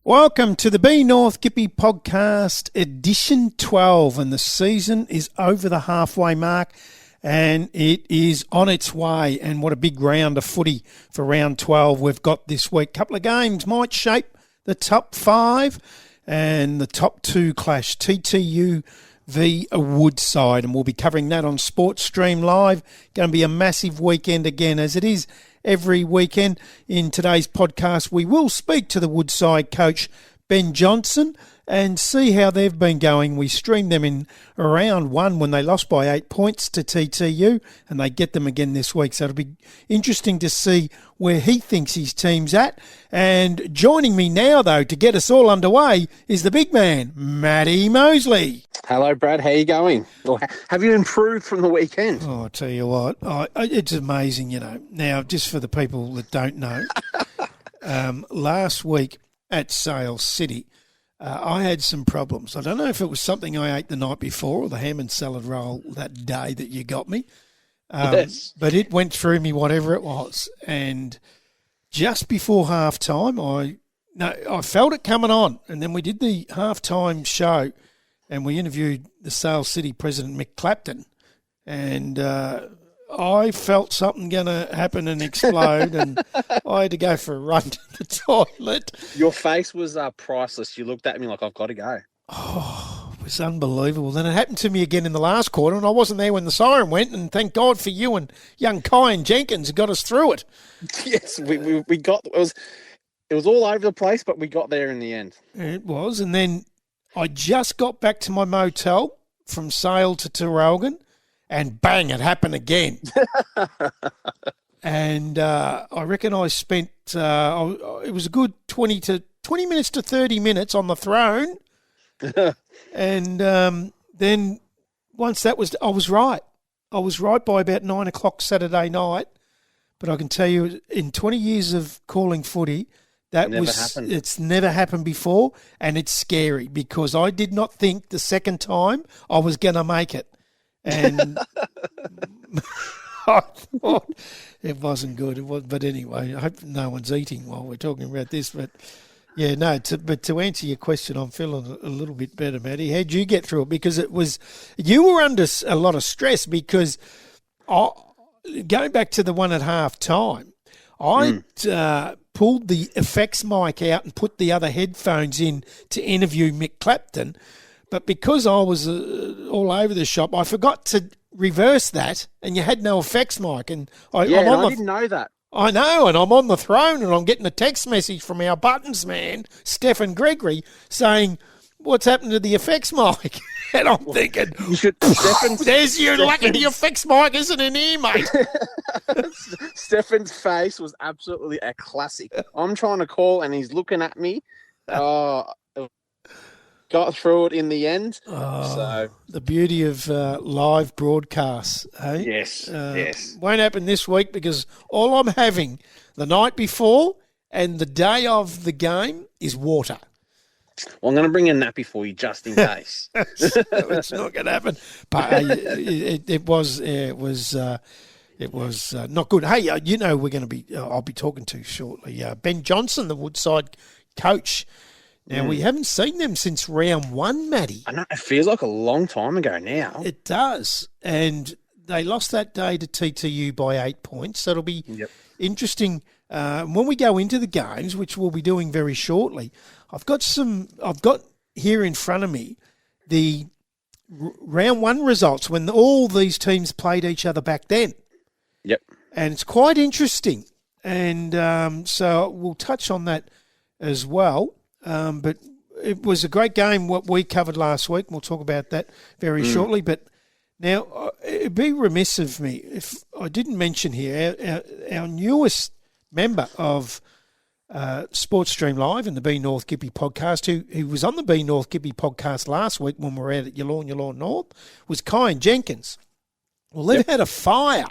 Welcome to the Be North Gippy podcast, edition 12, and the season is over the halfway mark and it is on its way. And what a big round of footy for round 12 we've got this week. Couple of games might shape the top five, and the top two clash, TTU v Woodside, and we'll be covering that on Sports Stream Live. Going to be a massive weekend again, as it is every weekend. In today's podcast, we will speak to the Woodside coach, Ben Johnson, and see how they've been going. We streamed them in round one when they lost by 8 points to TTU, and they get them again this week. So it'll be interesting to see where he thinks his team's at. And joining me now, though, to get us all underway is the big man, Matty Mosley. Hello, Brad. How you going? Or have you improved from the weekend? Oh, I'll tell you what, it's amazing, you know. Now, just for the people that don't know, last week at Sale City, I had some problems. I don't know if it was something I ate the night before or the ham and salad roll that day that you got me. Yes. But it went through me, whatever it was. And just before halftime, I felt it coming on. And then we did the halftime show and we interviewed the Sale City president, Mick Clapton. And I felt something going to happen and explode, and I had to go for a run to the toilet. Your face was priceless. You looked at me like, I've got to go. Oh, it was unbelievable. Then it happened to me again in the last quarter, and I wasn't there when the siren went, and thank God for you and young Kyan Jenkins got us through it. Yes, we got it was all over the place, but we got there in the end. It was, and then I just got back to my motel from Sale to Terrelgan, and bang, it happened again. And I reckon I spent, it was a good 20 minutes to 30 minutes on the throne. And then once that was, I was right. I was right by about 9 o'clock Saturday night. But I can tell you, in 20 years of calling footy, it's never happened before. And it's scary because I did not think the second time I was going to make it. And I thought it wasn't good. But anyway, I hope no one's eating while we're talking about this. But yeah, no. But to answer your question, I'm feeling a little bit better, Matty. How'd you get through it? Because you were under a lot of stress because going back to the one at half time, I pulled the effects mic out and put the other headphones in to interview Mick Clapton. But because I was all over the shop, I forgot to reverse that, and you had no effects mic. And I didn't know that. I know, and I'm on the throne, and I'm getting a text message from our buttons man, Stephen Gregory, saying, "What's happened to the effects mic?" And I'm thinking, "There's you lucky the effects mic isn't in here, mate." Stefan's face was absolutely a classic. I'm trying to call, and he's looking at me. Got through it in the end. So the beauty of live broadcasts, eh? Yes, yes. Won't happen this week because all I'm having the night before and the day of the game is water. Well, I'm going to bring a nappy for you just in case. It's not going to happen. But it was not good. Hey, we're going to be. I'll be talking to shortly. Ben Johnson, the Woodside coach. Now, we haven't seen them since round one, Matty. I know, it feels like a long time ago now. It does. And they lost that day to TTU by 8 points. So it'll be interesting when we go into the games, which we'll be doing very shortly. I've got here in front of me the round one results when all these teams played each other back then. Yep. And it's quite interesting. And so we'll touch on that as well. But it was a great game, what we covered last week. We'll talk about that very shortly. But now, it'd be remiss of me if I didn't mention here our newest member of Sports Stream Live and the Be North Gippy podcast, who was on the Be North Gippy podcast last week when we were out at Yallourn North, was Kyan Jenkins. Well, they've had a fire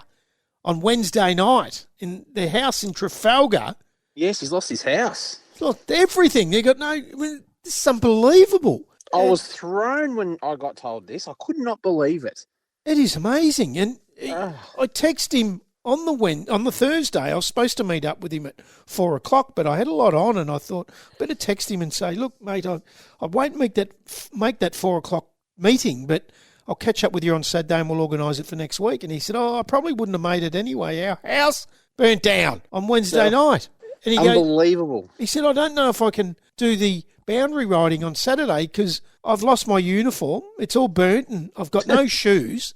on Wednesday night in their house in Trafalgar. Yes, he's lost his house. Look, everything. They got this is unbelievable. I was thrown when I got told this. I could not believe it. It is amazing. And I texted him on the Thursday, I was supposed to meet up with him at 4 o'clock, but I had a lot on, and I thought I better text him and say, look, mate, I won't make that 4 o'clock meeting, but I'll catch up with you on Saturday and we'll organise it for next week. And he said, I probably wouldn't have made it anyway. Our house burnt down on Wednesday night. And Unbelievable. He said, I don't know if I can do the boundary riding on Saturday because I've lost my uniform. It's all burnt and I've got no shoes.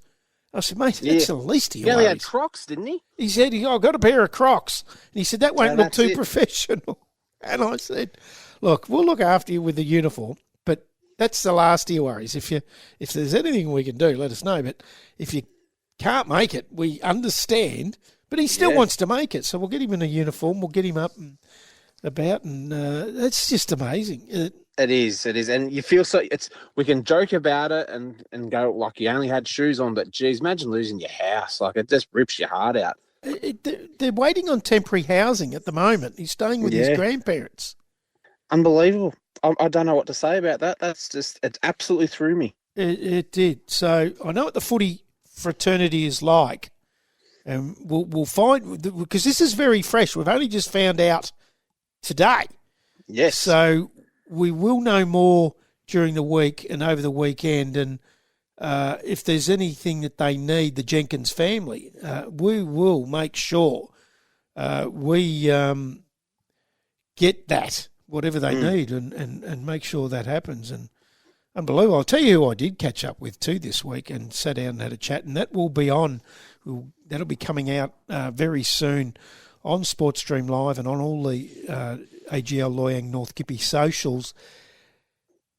I said, mate, that's the least of your worries. He only had Crocs, didn't he? He said, I've got a pair of Crocs. And he said, that won't look too professional. And I said, look, we'll look after you with the uniform, but that's the last of your worries. If there's anything we can do, let us know. But if you can't make it, we understand. But he still wants to make it, so we'll get him in a uniform. We'll get him up and about, and it's just amazing. It is, and you feel so. We can joke about it and go like you only had shoes on, but geez, imagine losing your house. Like it just rips your heart out. They're waiting on temporary housing at the moment. He's staying with his grandparents. Unbelievable. I don't know what to say about that. It absolutely threw me. It did. So I know what the footy fraternity is like. And we'll find, because this is very fresh. We've only just found out today. Yes. So we will know more during the week and over the weekend. And if there's anything that they need, the Jenkins family, we will make sure we get that, whatever they need, and make sure that happens. And unbelievable. I'll tell you who I did catch up with too this week and sat down and had a chat, and that will be on. That'll be coming out very soon on Sportstream Live and on all the AGL Loyang North Gippy socials.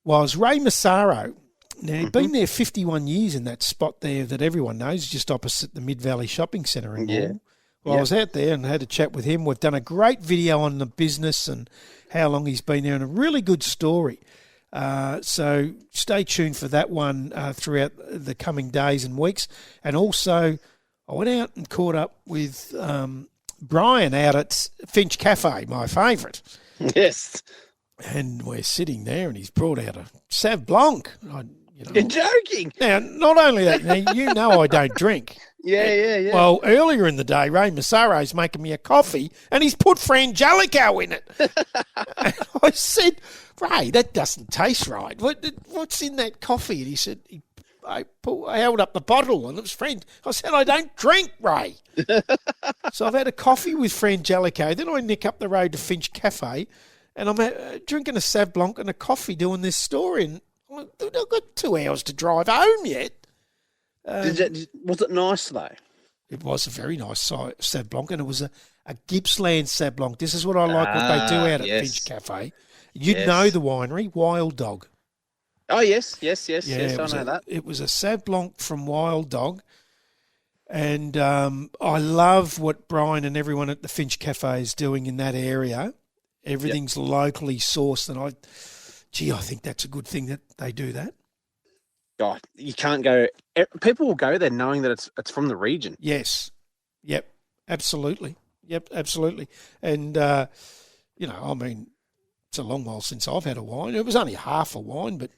Was Ray Massaro. Now, he'd been there 51 years in that spot there that everyone knows, just opposite the Mid-Valley Shopping Centre in Wall. Well, I was out there and had a chat with him. We've done a great video on the business and how long he's been there, and a really good story. So stay tuned for that one throughout the coming days and weeks. And also, I went out and caught up with Brian out at Finch Cafe, my favourite. Yes. And we're sitting there, and he's brought out a Sauv Blanc. You're joking. Now, not only that, you know I don't drink. Yeah. Well, earlier in the day, Ray Massaro's making me a coffee, and he's put Frangelico in it. And I said, Ray, that doesn't taste right. What's in that coffee? And he said, I held up the bottle, and it was I said, I don't drink, Ray. So I've had a coffee with Frangelico. Then I nick up the road to Finch Cafe, and I'm drinking a Sauv Blanc and a coffee doing this story. And I've got 2 hours to drive home yet. Was it nice, though? It was a very nice Sauv Blanc, and it was a Gippsland Sauv Blanc. This is what I like what they do out at Finch Cafe. You'd know the winery, Wild Dog. Oh, yes, I know that. It was a Sauv Blanc from Wild Dog, and I love what Brian and everyone at the Finch Cafe is doing in that area. Everything's locally sourced, and I think that's a good thing that they do that. God, you can't go. People will go there knowing that it's from the region. Yes. Yep. Absolutely. And it's a long while since I've had a wine. It was only half a wine, but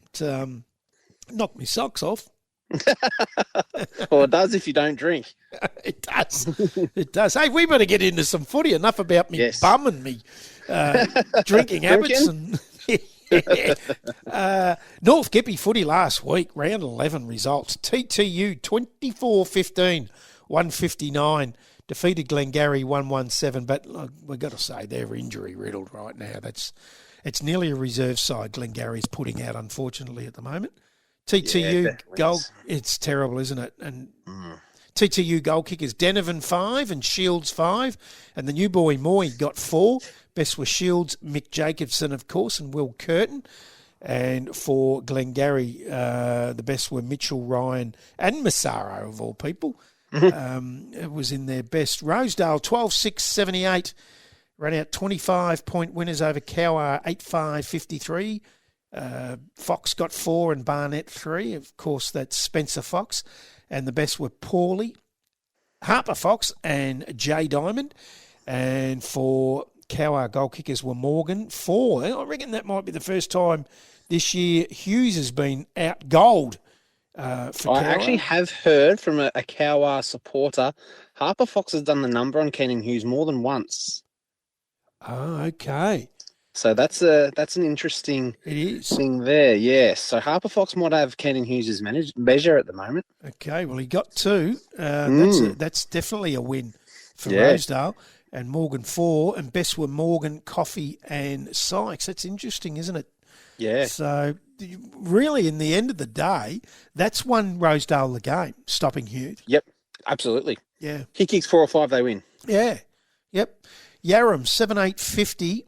knocked me socks off. Well, it does if you don't drink. It does. It does. Hey, we better get into some footy. Enough about me bum and me drinking habits. And North Gippy footy last week, round 11 results. TTU 24-15, 159. Defeated Glengarry 117, but we've got to say they're injury riddled right now. It's nearly a reserve side Glengarry's putting out, unfortunately, at the moment. TTU goal, it's terrible, isn't it? And TTU goal kickers Denovan 5 and Shields 5, and the new boy Moy got 4. Best were Shields, Mick Jacobson, of course, and Will Curtin. And for Glengarry, the best were Mitchell, Ryan, and Massaro, of all people. It was in their best. Rosedale 12-6-78, ran out 25-point winners over Cowar 8-5-53. Fox got 4 and Barnett 3. Of course, that's Spencer Fox. And the best were Paulie, Harper Fox, and Jay Diamond. And for Cowar, goal kickers were Morgan 4. I reckon that might be the first time this year Hughes has been out-goaled for I Cowra. actually have heard from a Cowra supporter, Harper Fox has done the number on Keenan Hughes more than once. Oh, okay. So that's an interesting It is. thing there, yes. So Harper Fox might have Keenan Hughes' measure at the moment. Okay, well, he got 2. That's definitely a win for Rosedale. And Morgan 4, and best were Morgan, Coffey, and Sykes. That's interesting, isn't it? Yeah. So, really, in the end of the day, that's won Rosedale the game, stopping Hughes. Yep, absolutely. Yeah. He kicks 4 or 5, they win. Yeah. Yep. Yarram, 7-8-50.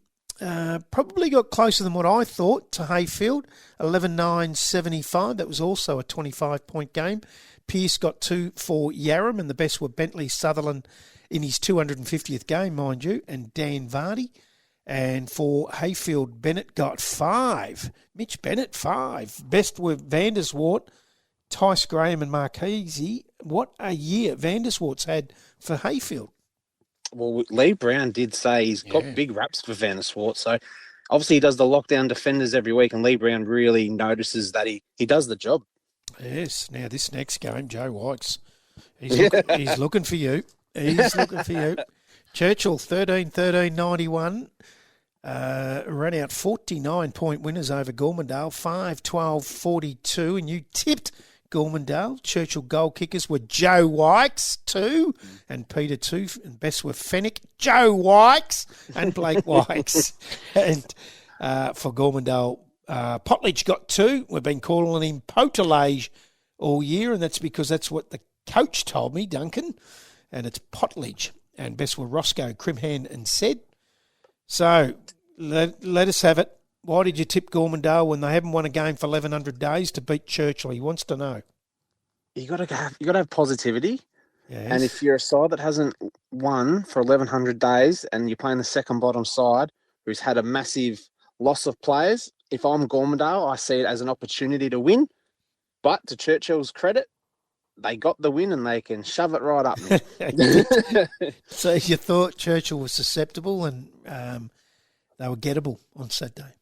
Probably got closer than what I thought to Hayfield, 11-9-75. That was also a 25-point game. Pearce got 2 for Yarram, and the best were Bentley Sutherland in his 250th game, mind you, and Dan Vardy. And for Hayfield, Bennett got 5. Mitch Bennett, 5. Best were Vanderswart, Tice Graham and Marquise. What a year Vanderswart's had for Hayfield. Well, Lee Brown did say he's got big raps for Vanderswart. So obviously he does the lockdown defenders every week, and Lee Brown really notices that he does the job. Yes. Now this next game, Joe Wykes, he's looking for you. He's looking for you. Churchill, 13-13-91. Ran out 49-point winners over Gormandale, 5-12-42. And you tipped Gormandale. Churchill goal kickers were Joe Wykes, 2, and Peter, 2. And best were Fennick, Joe Wykes, and Blake Wykes. And for Gormandale, Potledge got 2. We've been calling him Potelage all year, and that's because that's what the coach told me, Duncan. And it's Potledge. And best were Roscoe, Crimhan, and Said. So let us have it. Why did you tip Gormandale when they haven't won a game for 1,100 days to beat Churchill? He wants to know. You got to have positivity. Yes. And if you're a side that hasn't won for 1,100 days and you're playing the second bottom side who's had a massive loss of players, if I'm Gormandale, I see it as an opportunity to win. But to Churchill's credit, they got the win and they can shove it right up me. So you thought Churchill was susceptible and they were gettable on Saturday?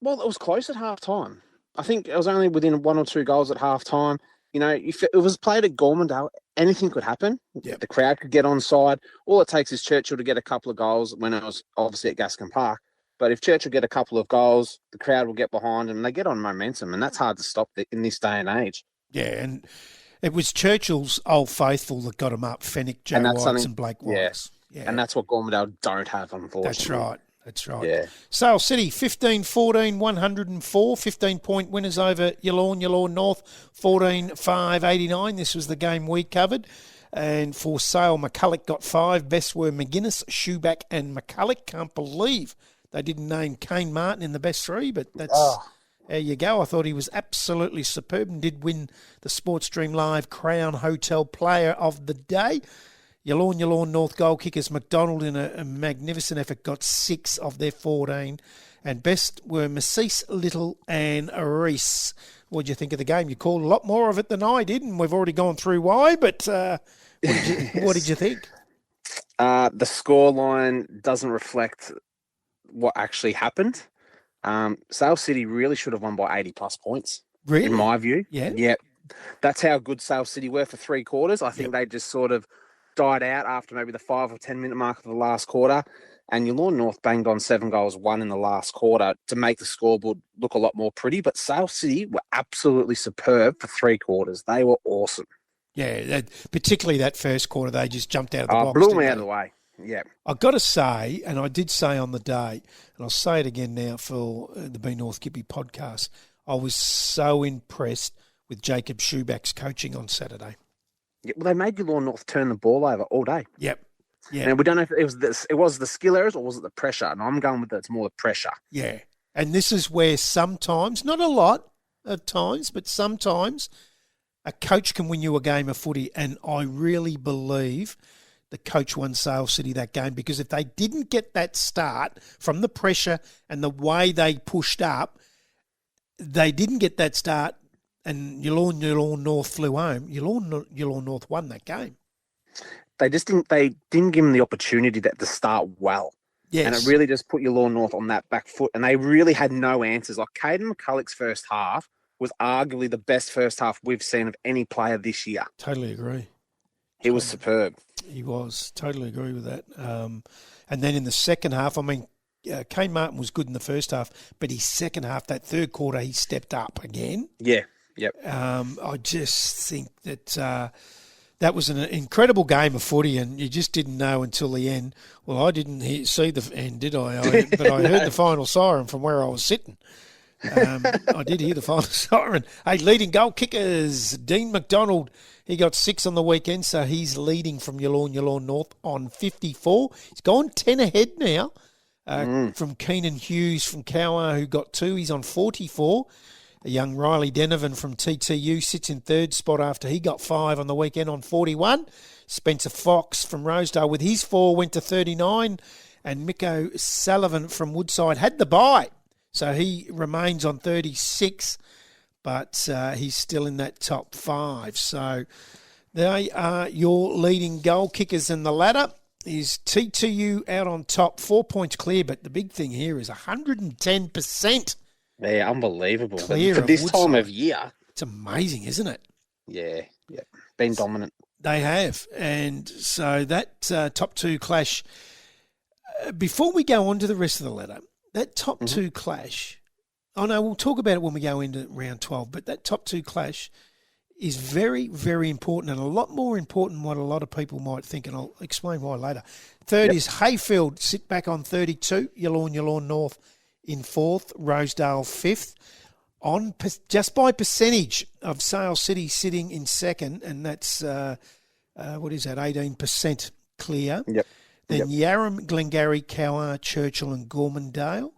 Well, it was close at half-time. I think it was only within 1 or 2 goals at half-time. You know, if it was played at Gormandale, anything could happen. Yep. The crowd could get onside. All it takes is Churchill to get a couple of goals when it was obviously at Gascon Park. But if Churchill get a couple of goals, the crowd will get behind them and they get on momentum, and that's hard to stop in this day and age. Yeah, and it was Churchill's old faithful that got him up, Fennick, Joe Wykes and Blake Wykes. Yeah. And that's what Gormandale don't have, unfortunately. That's right. Yeah. Sale City, 15-14, 104. 15-point winners over Yallourn North, 14-5-89. This was the game we covered. And for Sale, McCulloch got 5. Best were McGuinness, Shoeback and McCulloch. Can't believe they didn't name Kane Martin in the best 3, but that's... There you go. I thought he was absolutely superb and did win the Sports Dream Live Crown Hotel Player of the Day. Yallourn North goal kickers McDonald in a magnificent effort got 6 of their 14. And best were Massis, Little and Reese. What did you think of the game? You called a lot more of it than I did, and we've already gone through why, but what did you think? The scoreline doesn't reflect what actually happened. Sale City really should have won by 80-plus points, really? In my view. Yeah. That's how good Sale City were for 3 quarters. I think they just sort of died out after maybe the 5 or 10 minute mark of the last quarter. And Yallourn North banged on 7 goals, 1 in the last quarter to make the scoreboard look a lot more pretty. But Sale City were absolutely superb for 3 quarters. They were awesome. Yeah, particularly that first quarter, they just jumped out of the box. Blew them out of the way. Yeah. I've got to say, and I did say on the day, and I'll say it again now for the Be North Gippy podcast, I was so impressed with Jacob Shoeback's coaching on Saturday. Yeah, well, they made Yallourn North turn the ball over all day. Yep. Yeah. And we don't know if it was the skill errors or was it the pressure. And I'm going with it's more the pressure. Yeah. And this is where sometimes, not a lot of times, but sometimes a coach can win you a game of footy. And I really believe the coach won Sale City that game, because if they didn't get that start from the pressure and the way they pushed up, they didn't get that start and Yallourn North flew home. Yallourn North won that game. They didn't give them the opportunity to start well. Yes. And it really just put Yallourn North on that back foot. And they really had no answers. Like Caden McCulloch's first half was arguably the best first half we've seen of any player this year. Totally agree. He was superb. He was. Totally agree with that. And then in the second half, I mean, Kane Martin was good in the first half, but his second half, that third quarter, he stepped up again. Yeah, yep. I just think that that was an incredible game of footy, and you just didn't know until the end. Well, I didn't see the end, did I? But I heard the final siren from where I was sitting. I did hear the final siren. Hey, leading goal kickers, Dean McDonald. He got 6 on the weekend, so he's leading from Yallourn North on 54. He's gone 10 ahead now from Keenan Hughes from Cowar, who got 2. He's on 44. A young Riley Denovan from TTU sits in third spot after he got 5 on the weekend on 41. Spencer Fox from Rosedale with his 4 went to 39. And Miko Sullivan from Woodside had the bye. So he remains on 36, but he's still in that top 5. So they are your leading goal kickers in the ladder. Is TTU out on top, 4 points clear, but the big thing here is 110%. Yeah, unbelievable. Clear for this Woodside. time of year. It's amazing, isn't it? Yeah. Been dominant. They have. And so that top 2 clash, before we go on to the rest of the ladder, that top 2 clash, we'll talk about it when we go into round 12, but that top 2 clash is very, very important and a lot more important than what a lot of people might think, and I'll explain why later. Third is Hayfield, sit back on 32, Yallourn North in 4th, Rosedale 5th. On just by percentage of Sale City sitting in 2nd, and that's, 18% clear. Yep. Then Yarram, Glengarry, Cowar, Churchill and Gormandale.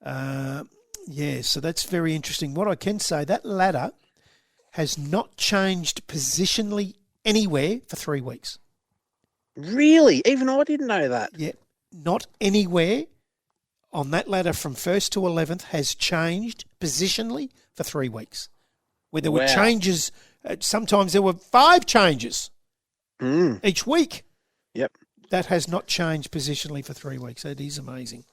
So that's very interesting. What I can say, that ladder has not changed positionally anywhere for 3 weeks. Really? Even I didn't know that. Yeah, not anywhere on that ladder from 1st to 11th has changed positionally for 3 weeks. Where there were changes, sometimes there were 5 changes each week. Yep. That has not changed positionally for 3 weeks. That is amazing.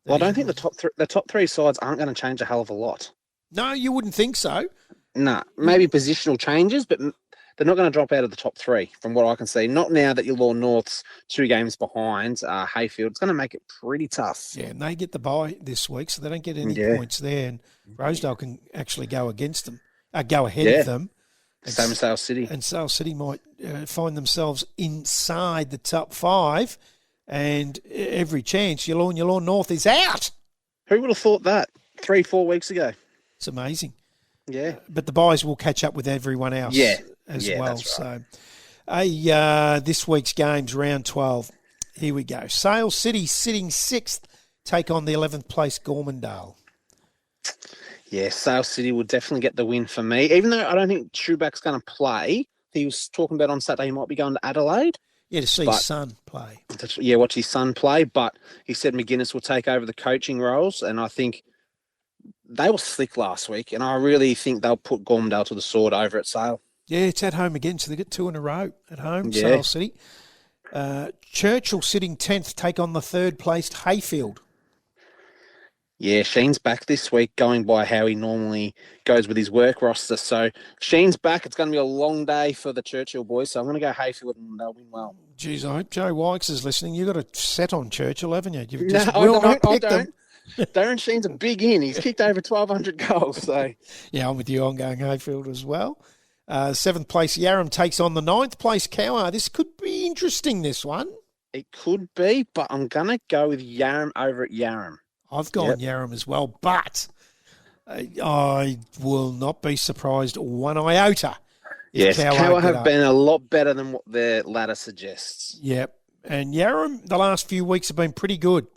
I don't think the top 3 sides aren't going to change a hell of a lot. No, you wouldn't think so. Nah, maybe positional changes, but they're not going to drop out of the top 3 from what I can see. Not now that Yallourn North's 2 games behind Hayfield. It's going to make it pretty tough. Yeah, and they get the bye this week, so they don't get any points there. And Rosedale can actually go against them, go ahead of them. Same as Sale City. And Sale City might find themselves inside the top 5, and every chance Yallourn North is out. Who would have thought that 3-4 weeks ago? It's amazing. Yeah. But the buys will catch up with everyone else as well. That's right. So this week's games, round 12. Here we go. Sale City sitting 6th, take on the 11th place Gormandale. Yeah, Sale City will definitely get the win for me. Even though I don't think Schuback's going to play. He was talking about on Saturday he might be going to Adelaide. Yeah, to see his son play. Watch his son play. But he said McGuinness will take over the coaching roles, and I think they were slick last week, and I really think they'll put Gormandale to the sword over at Sale. Yeah, it's at home again, so they get 2 in a row at home, Sale City. Churchill sitting 10th, take on the 3rd placed Hayfield. Yeah, Sheen's back this week, going by how he normally goes with his work roster. So Sheen's back. It's going to be a long day for the Churchill boys. So I'm going to go Hayfield, and they'll win well. Geez, I hope Joe Wykes is listening. You've got a set on Churchill, haven't you? You've just not picked them. Darren Sheen's a big in. He's kicked over 1,200 goals. So yeah, I'm with you. I'm going Hayfield as well. 7th place Yarram takes on the 9th place Cowar. This could be interesting, this one. It could be, but I'm going to go with Yarram over at Yarram. I've gone Yarram as well, but I will not be surprised one iota. Yes, Cowar have been a lot better than what their ladder suggests. Yep, and Yarram the last few weeks have been pretty good.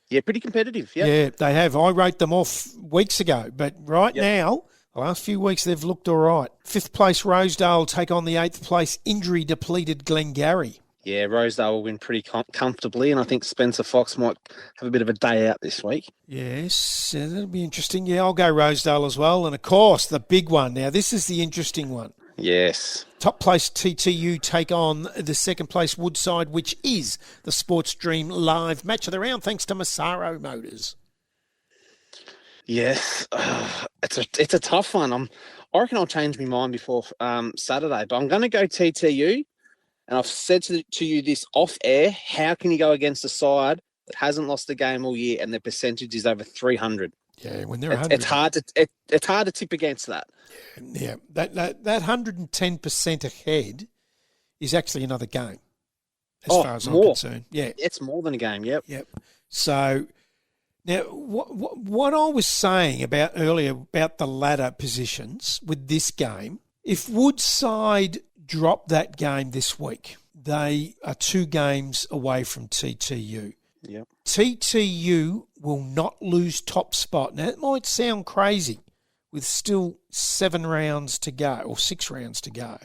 Yeah, pretty competitive. Yep. Yeah, they have. I wrote them off weeks ago, but now, the last few weeks they've looked all right. 5th place Rosedale take on the 8th place injury-depleted Glengarry. Yeah, Rosedale will win pretty comfortably, and I think Spencer Fox might have a bit of a day out this week. Yes, that'll be interesting. Yeah, I'll go Rosedale as well. And, of course, the big one. Now, this is the interesting one. Yes. Top place TTU take on the 2nd place Woodside, which is the Sports Dream Live Match of the Round, thanks to Massaro Motors. Yes, it's a tough one. I reckon I'll change my mind before Saturday, but I'm going to go TTU. And I've said to you this off air. How can you go against a side that hasn't lost a game all year and their percentage is over 300? Yeah, when they're It's 100, it's hard to tip against that. yeah, that 110% ahead is actually another game, as far as I'm concerned. Yeah, it's more than a game. Yep. yep. So now, what I was saying about earlier about the ladder positions with this game, if Woodside drop that game this week, they are 2 games away from TTU. Yep. TTU will not lose top spot. Now, it might sound crazy with still 7 rounds to go or 6 rounds to go.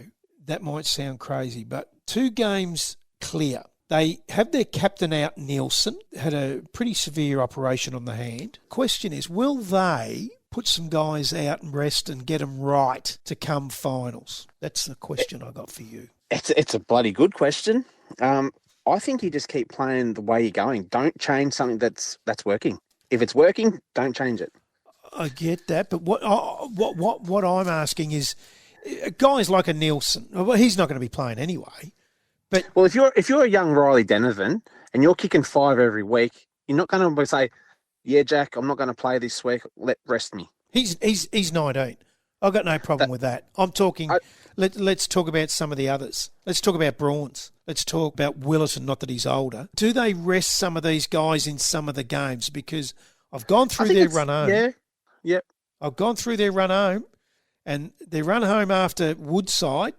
That might sound crazy, but 2 games clear. They have their captain out, Nielsen, had a pretty severe operation on the hand. Question is, will they put some guys out and rest and get them right to come finals? That's the question I got for you. It's a bloody good question. I think you just keep playing the way you're going. Don't change something that's working. If it's working, don't change it. I get that, but what I'm asking is, guys like a Nielsen, well, he's not going to be playing anyway. But well, if you're a young Riley Denovan and you're kicking 5 every week, you're not going to say, "Yeah, Jack, I'm not going to play this week. Rest me." He's 19. I've got no problem with that. I'm talking. Let's talk about some of the others. Let's talk about Brawns. Let's talk about Willerton. Not that he's older. Do they rest some of these guys in some of the games? Because I've gone through their run home. Yeah. Yep. I've gone through their run home, and their run home after Woodside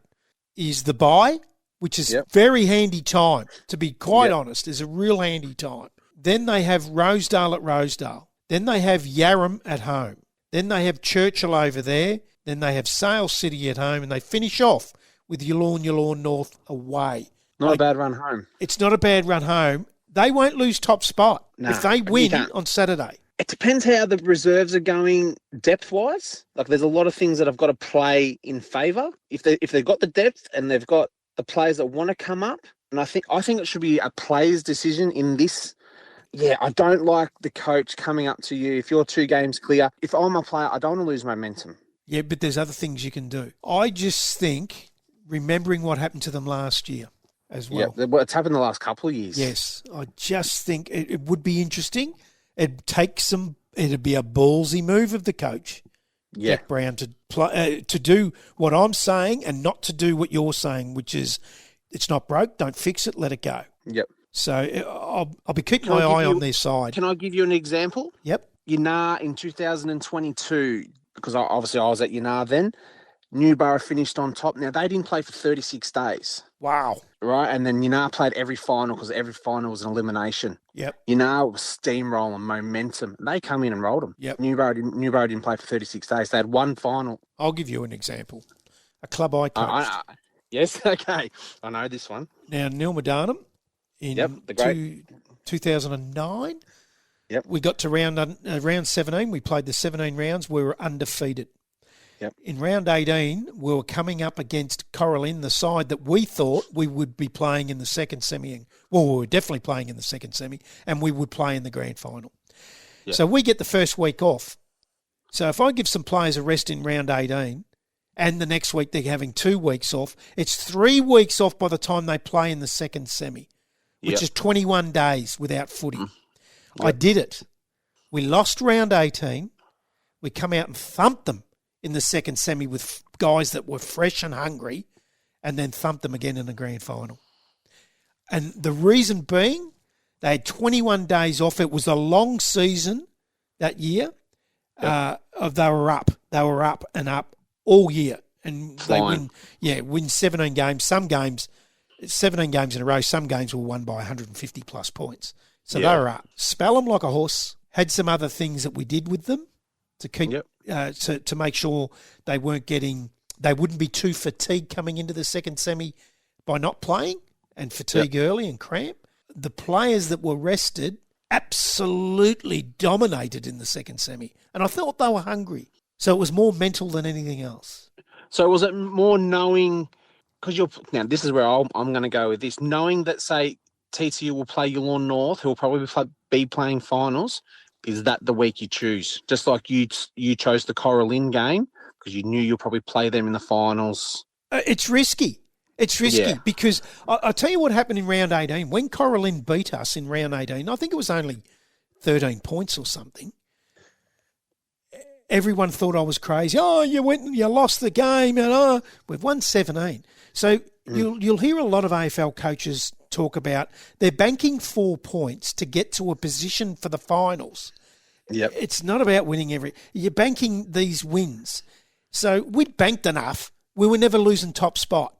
is the bye, which is very handy time. To be quite honest, is a real handy time. Then they have Rosedale at Rosedale. Then they have Yarram at home. Then they have Churchill over there. Then they have Sale City at home, and they finish off with Yallourn North away. Not a bad run home. It's not a bad run home. They won't lose top spot if they win on Saturday. It depends how the reserves are going depth-wise. Like, there's a lot of things that have got to play in favour. If they've got the depth and they've got the players that want to come up, and I think it should be a player's decision in this. Yeah, I don't like the coach coming up to you if you're 2 games clear. If I'm a player, I don't want to lose momentum. Yeah, but there's other things you can do. I just think, remembering what happened to them last year as well. Yeah, it's happened the last couple of years. Yes, I just think it would be interesting. It'd be a ballsy move of the coach, Jack Brown, to do what I'm saying and not to do what you're saying, which is it's not broke, don't fix it, let it go. Yep. So I'll be keeping my eye on their side. Can I give you an example? Yep. Yanar in 2022, because I was at Yanar then. Newborough finished on top. Now, they didn't play for 36 days. Wow. Right? And then Yanar played every final because every final was an elimination. Yep. Yanar was steamrolling momentum. They come in and rolled them. Yep. Newborough didn't play for 36 days. They had one final. I'll give you an example. A club I coached. Yes, okay. I know this one. Now, Neil Madanum in 2009. Yep. We got to round 17. We played the 17 rounds. We were undefeated. Yep. In round 18, we were coming up against Coralline, the side that we thought we would be playing in the second semi. Well, we were definitely playing in the second semi, and we would play in the grand final. Yep. So we get the first week off. So if I give some players a rest in round 18, and the next week they're having 2 weeks off, it's 3 weeks off by the time they play in the second semi, which is 21 days without footy. Yep. I did it. We lost round 18. We come out and thumped them in the second semi with guys that were fresh and hungry, and then thumped them again in the grand final. And the reason being, they had 21 days off. It was a long season that year. They were up. They were up and up all year. And they win 17 games. Some games, 17 games in a row, some games were won by 150 plus points. So they were up. Spell them like a horse. Had some other things that we did with them to keep to make sure they wouldn't be too fatigued coming into the second semi by not playing and fatigue early and cramp. The players that were rested absolutely dominated in the second semi, and I thought they were hungry. So it was more mental than anything else. So was it more knowing, because now this is where I'm going to go with this, knowing that, say, TTU will play Yallourn North, who will probably be playing finals. is that the week you choose? Just like you chose the Coralline game because you knew you'll probably play them in the finals. It's risky. It's risky because I'll tell you what happened in round 18. When Coralline beat us in round 18, I think it was only 13 points or something. Everyone thought I was crazy. Oh, you lost the game, and we've won 17. So you'll hear a lot of AFL coaches talk about they're banking 4 points to get to a position for the finals. Yep. It's not about winning you're banking these wins. So we'd banked enough. We were never losing top spot.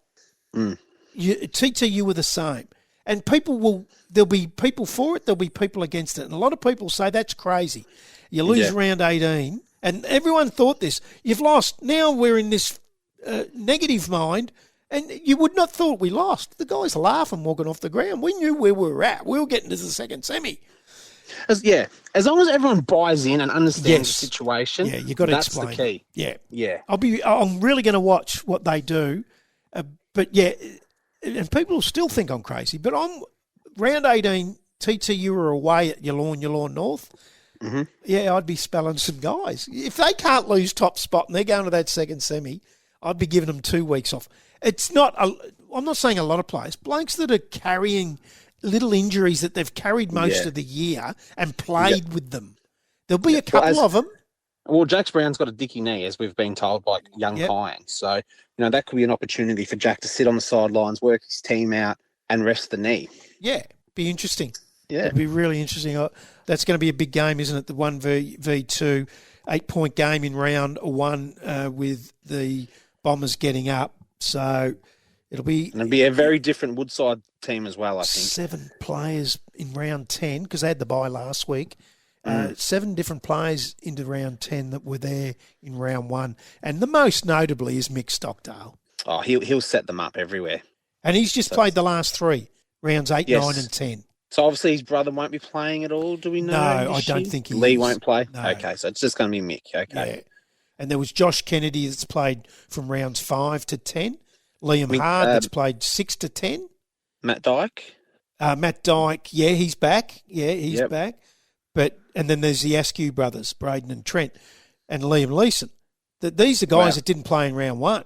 TTU were the same. And there'll be people for it, there'll be people against it. And a lot of people say that's crazy. You lose round 18, and everyone thought this. You've lost. Now we're in this negative mind, and you would not thought we lost. The guys laughing walking off the ground. We knew where we were at. We were getting to the second semi. As long as everyone buys in and understands the situation, you got to explain. That's the key. Yeah. I'm really going to watch what they do, and people will still think I'm crazy. But I'm round 18. TTU are away at Yallourn North. Mm-hmm. Yeah, I'd be spelling some guys. If they can't lose top spot and they're going to that second semi, I'd be giving them 2 weeks off. It's not. I'm not saying a lot of players. Blokes that are carrying little injuries that they've carried most of the year and played with them. There'll be a couple of them. Well, Jax Brown's got a dicky knee, as we've been told by young Kyan. So, that could be an opportunity for Jack to sit on the sidelines, work his team out, and rest the knee. Yeah, be interesting. Yeah. It'd be really interesting. That's going to be a big game, isn't it? The 1v2, 8-point game in round 1 with the Bombers getting up. So it'll be a very different Woodside team as well, I think. 7 players in round 10 because they had the bye last week. 7 different players into round 10 that were there in round 1. And the most notably is Mick Stockdale. Oh, he'll set them up everywhere. And he's just played the last 3, rounds 8, 9 and 10. So obviously his brother won't be playing at all, do we know? No, I don't think he Lee is. won't play? No. Okay, so it's just going to be Mick. Okay. Yeah. And there was Josh Kennedy that's played from rounds 5 to 10. Liam Hard that's played 6 to 10. Matt Dyke? Matt Dyke, he's back. Yeah, he's back. And then there's the Askew brothers, Braden and Trent, and Liam Leeson. These are guys that didn't play in round 1.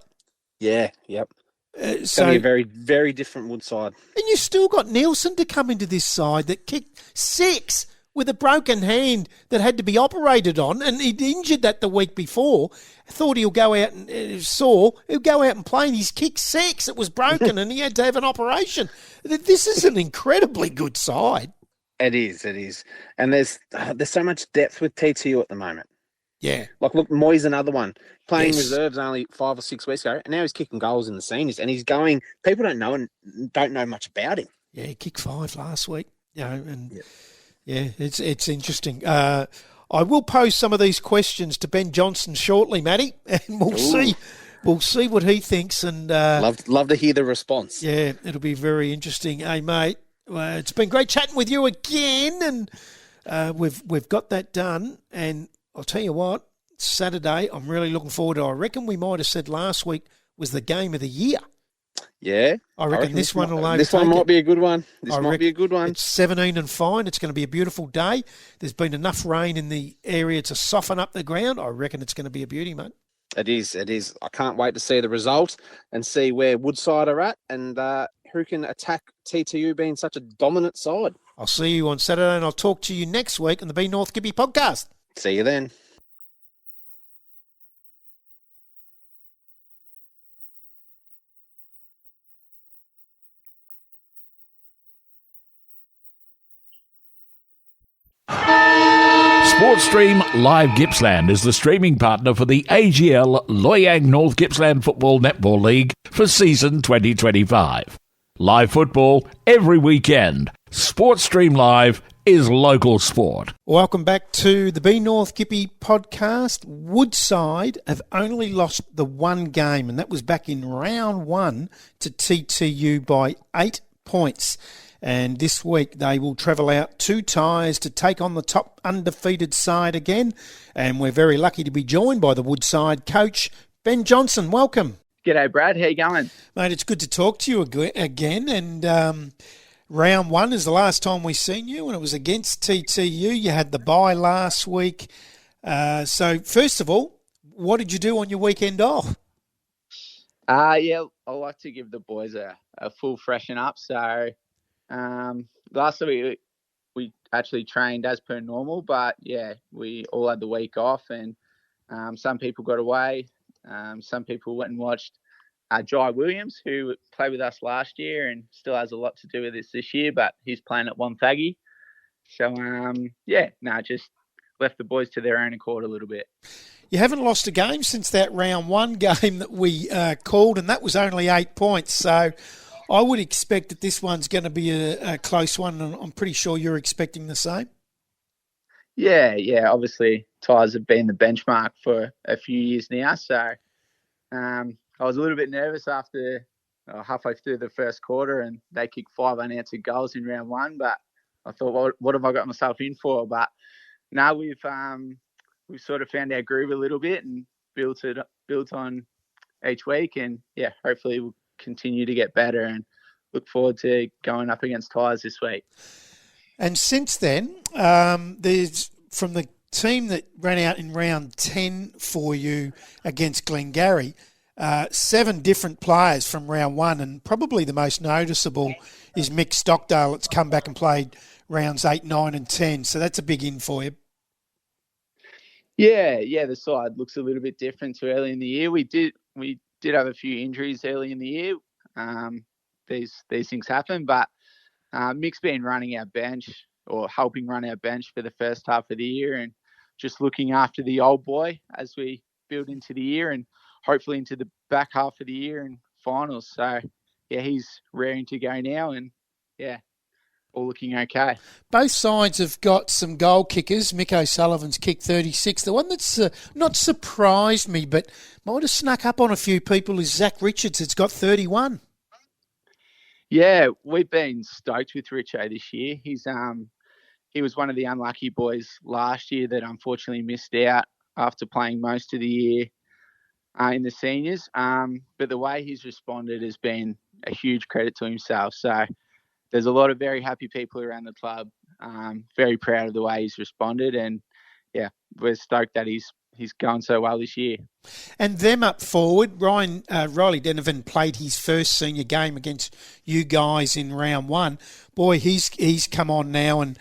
Yeah, yep. It's going to be a very, very different Woodside. And you still got Nielsen to come into this side that kicked 6 with a broken hand that had to be operated on, and he'd injured that the week before. Thought he'll go out and he'll go out and play, and he's kicked 6. It was broken, and he had to have an operation. This is an incredibly good side. It is. And there's so much depth with TTU at the moment. Yeah. Like, look, Moy's another one. Playing reserves only 5 or 6 weeks ago, and now he's kicking goals in the seniors, and he's going. People don't know much about him. Yeah, he kicked 5 last week. It's interesting. I will pose some of these questions to Ben Johnson shortly, Matty, and we'll see what he thinks. And love to hear the response. Yeah, it'll be very interesting. Hey, mate, it's been great chatting with you again, and we've got that done. And I'll tell you what, Saturday, I'm really looking forward to. I reckon we might have said last week was the game of the year. Yeah. I reckon this one will overtake This one might it. be a good one. This might be a good one. It's 17 and fine. It's going to be a beautiful day. There's been enough rain in the area to soften up the ground. I reckon it's going to be a beauty, mate. It is. I can't wait to see the result and see where Woodside are at and who can attack TTU being such a dominant side. I'll see you on Saturday, and I'll talk to you next week on the Be North Gippy podcast. See you then. SportStream Live Gippsland is the streaming partner for the AGL Loyang North Gippsland Football Netball League for season 2025. Live football every weekend. SportStream Live is local sport. Welcome back to the Be North Gippy podcast. Woodside have only lost the one game, and that was back in round 1 to TTU by 8 points. And this week they will travel out 2 ties to take on the top undefeated side again. And we're very lucky to be joined by the Woodside coach, Ben Johnson. Welcome. G'day, Brad. How you going? Mate, it's good to talk to you again. And round one is the last time we seen you, and it was against TTU. You had the bye last week. So first of all, what did you do on your weekend off? Yeah, I like to give the boys a full freshen up. So last week we actually trained as per normal, but yeah, we all had the week off, and some people got away. Some people went and watched Jai Williams, who played with us last year and still has a lot to do with this year, but he's playing at Wonthaggi. So, just left the boys to their own accord a little bit. You haven't lost a game since that round one game that we called, and that was only 8 points. So I would expect that this one's going to be a close one, and I'm pretty sure you're expecting the same. Yeah. Obviously, Tigers have been the benchmark for a few years now. So I was a little bit nervous after halfway through the first quarter, and they kicked 5 unanswered goals in round one. But I thought, what have I got myself in for? But now we've sort of found our groove a little bit and built on each week, and yeah, hopefully we'll continue to get better and look forward to going up against Tigers this week. And since then, there's from the team that ran out in round 10 for you against Glengarry, 7 different players from round one, and probably the most noticeable is Mick Stockdale that's come back and played rounds 8, 9 and 10. So that's a big in for you. Yeah, the side looks a little bit different to early in the year. We did have a few injuries early in the year. These things happen, but Mick's been running our bench or helping run our bench for the first half of the year and just looking after the old boy as we build into the year and hopefully into the back half of the year and finals. So, yeah, he's raring to go now and, yeah, all looking okay. Both sides have got some goal kickers. Mick O'Sullivan's kicked 36. The one that's not surprised me but might have snuck up on a few people is Zach Richards. It's got 31. Yeah, we've been stoked with Richo this year. He was one of the unlucky boys last year that unfortunately missed out after playing most of the year in the seniors. But the way he's responded has been a huge credit to himself. So there's a lot of very happy people around the club. Very proud of the way he's responded, and yeah, we're stoked that he's going so well this year. And them up forward, Riley Denovan played his first senior game against you guys in round one. Boy, he's come on now, and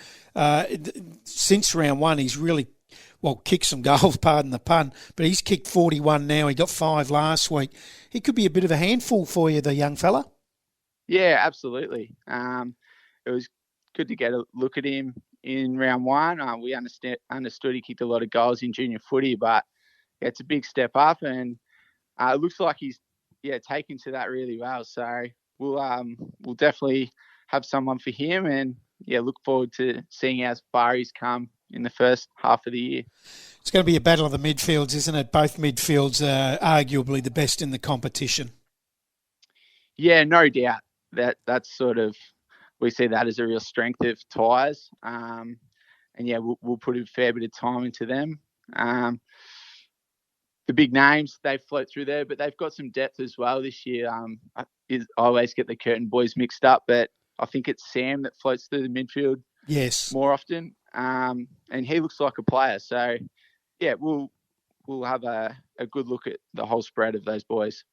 since round one, he's really kicked some goals, pardon the pun, but he's kicked 41 now. He got 5 last week. He could be a bit of a handful for you, the young fella. Yeah, absolutely. It was good to get a look at him in round one. We understood he kicked a lot of goals in junior footy, but yeah, it's a big step up, and it looks like he's taken to that really well. So we'll definitely have someone for him, and yeah, look forward to seeing how far he's come in the first half of the year. It's going to be a battle of the midfields, isn't it? Both midfields are arguably the best in the competition. Yeah, no doubt. That's sort of, we see that as a real strength of Tigers. And yeah, we'll put a fair bit of time into them. The big names, they float through there, but they've got some depth as well this year. I always get the Curtin boys mixed up, but I think it's Sam that floats through the midfield more often. And he looks like a player. So, yeah, we'll have a good look at the whole spread of those boys.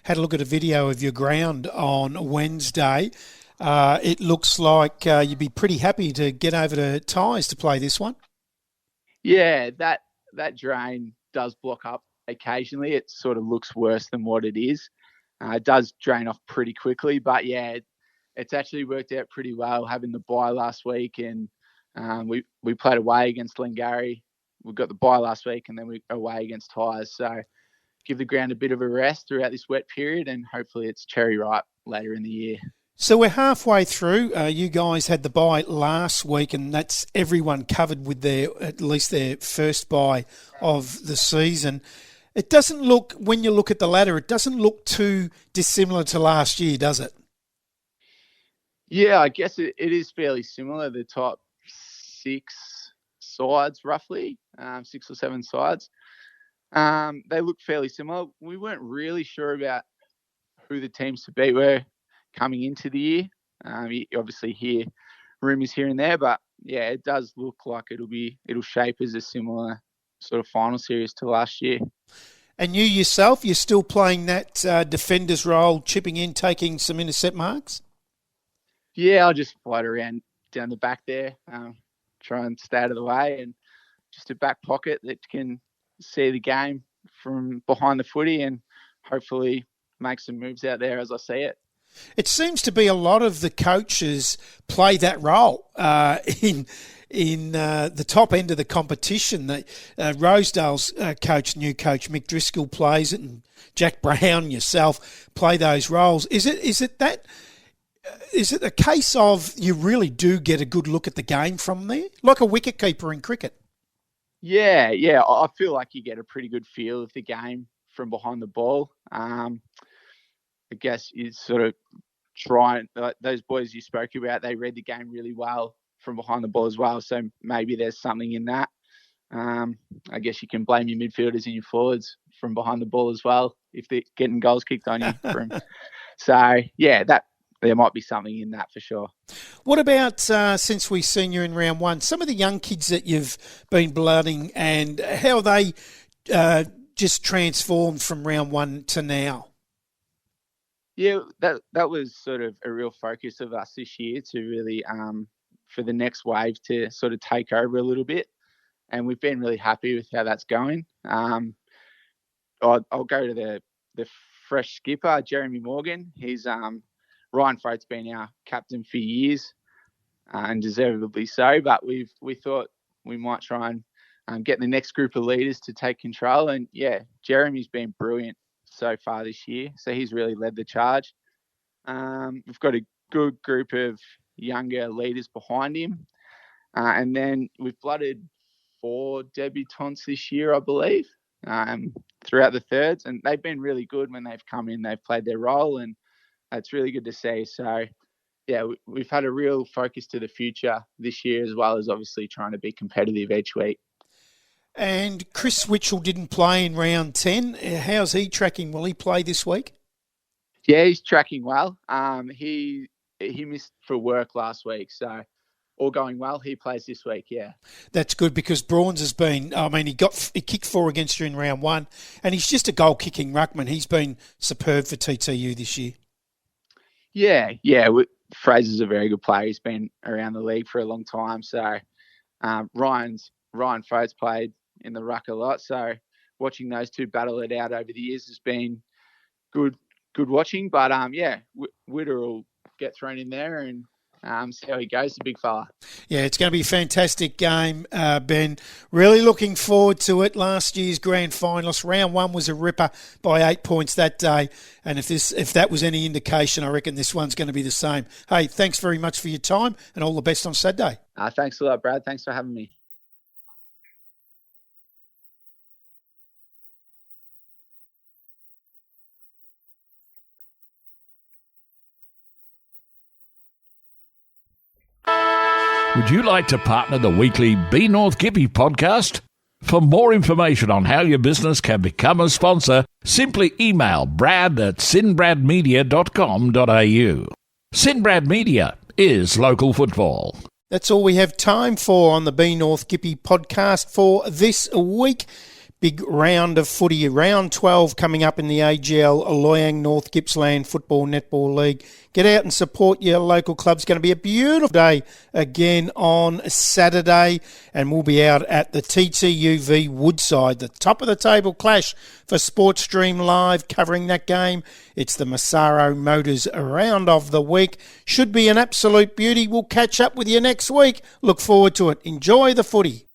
Had a look at a video of your ground on Wednesday. It looks like you'd be pretty happy to get over to Ties to play this one. Yeah, that drain does block up occasionally. It sort of looks worse than what it is. It does drain off pretty quickly, but yeah, it's actually worked out pretty well having the bye last week, and we played away against Glengarry. We got the bye last week, and then we away against Ties. So give the ground a bit of a rest throughout this wet period, and hopefully it's cherry ripe later in the year. So we're halfway through. You guys had the bye last week, and that's everyone covered with at least their first bye of the season. It doesn't look, when you look at the ladder, it doesn't look too dissimilar to last year, does it? Yeah, I guess it is fairly similar. The top 6 sides, roughly, 6 or 7 sides. They look fairly similar. We weren't really sure about who the teams to beat were coming into the year. You obviously hear rumours here and there, but yeah, it does look like it'll shape as a similar sort of final series to last year. And you yourself, you're still playing that defender's role, chipping in, taking some intercept marks? Yeah, I'll just float around down the back there, try and stay out of the way, and just a back pocket that can see the game from behind the footy and hopefully make some moves out there as I see it. It seems to be a lot of the coaches play that role in the top end of the competition. Rosedale's new coach Mick Driscoll plays it, and Jack Brown, yourself, play those roles. Is it a case of you really do get a good look at the game from there, like a wicketkeeper in cricket? Yeah, I feel like you get a pretty good feel of the game from behind the ball. I guess you sort of try, those boys you spoke about, they read the game really well from behind the ball as well. So maybe there's something in that. I guess you can blame your midfielders and your forwards from behind the ball as well if they're getting goals kicked on you. So yeah, there might be something in that for sure. What about since we've seen you in round one, some of the young kids that you've been blooding and how they just transformed from round one to now? Yeah, that was sort of a real focus of us this year to really, for the next wave to sort of take over a little bit. And we've been really happy with how that's going. I'll go to the fresh skipper, Jeremy Morgan. He's Ryan Frote's been our captain for years, and deservedly so. But we thought we might try and get the next group of leaders to take control. And yeah, Jeremy's been brilliant so far this year. So he's really led the charge. We've got a good group of younger leaders behind him. And then we've blooded 4 debutants this year, I believe, throughout the thirds. And they've been really good when they've come in. They've played their role, and that's really good to see. So, yeah, we've had a real focus to the future this year, as well as obviously trying to be competitive each week. And Chris Witchell didn't play in round 10. How's he tracking? Will he play this week? Yeah, he's tracking well. He missed for work last week, so all going well. He plays this week, yeah. That's good because Brawns has been, he kicked 4 against you in round 1, and he's just a goal-kicking ruckman. He's been superb for TTU this year. Yeah. Fraser's a very good player. He's been around the league for a long time. So Ryan Frote's played in the ruck a lot. So watching those two battle it out over the years has been good watching. But Witter will get thrown in there and see how he goes, the big fella. Yeah, it's going to be a fantastic game, Ben. Really looking forward to it. Last year's grand finalist, round 1 was a ripper by 8 points that day. And if that was any indication, I reckon this one's going to be the same. Hey, thanks very much for your time and all the best on Saturday. Thanks a lot, Brad. Thanks for having me. Would you like to partner the weekly Be North Gippy podcast? For more information on how your business can become a sponsor, simply email brad@sinbradmedia.com.au. Sinbrad Media is local football. That's all we have time for on the Be North Gippy podcast for this week. Big round of footy, round 12 coming up in the AGL Loyang North Gippsland Football Netball League. Get out and support your local club. It's going to be a beautiful day again on Saturday, and we'll be out at the TTUV Woodside, the top of the table clash for Sports Stream Live covering that game. It's the Massaro Motors round of the week. Should be an absolute beauty. We'll catch up with you next week. Look forward to it. Enjoy the footy.